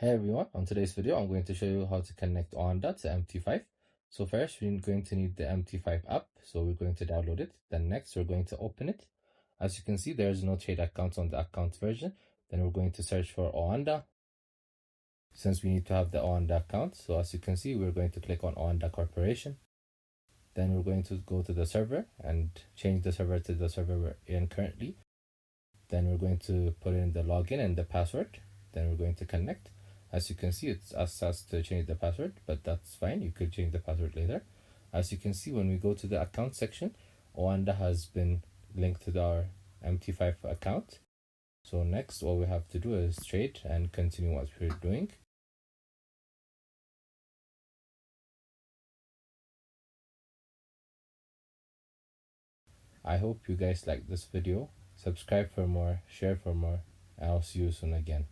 Hey everyone, on today's video I'm going to show you how to connect Oanda to MT5. So first we're going to need the MT5 app, so we're going to download it. Then next we're going to open it. As you can see there's no trade account on the account version. Then we're going to search for Oanda, since we need to have the Oanda account. So as you can see we're going to click on Oanda Corporation. Then we're going to go to the server and change the server to the server we're in currently. Then we're going to put in the login and the password. Then we're going to connect. As you can see, it's asks us to change the password, but that's fine. You could change the password later. As you can see, when we go to the account section, Oanda has been linked to our MT5 account. So next, all we have to do is trade and continue what we're doing. I hope you guys like this video. Subscribe for more, share for more, and I'll see you soon again.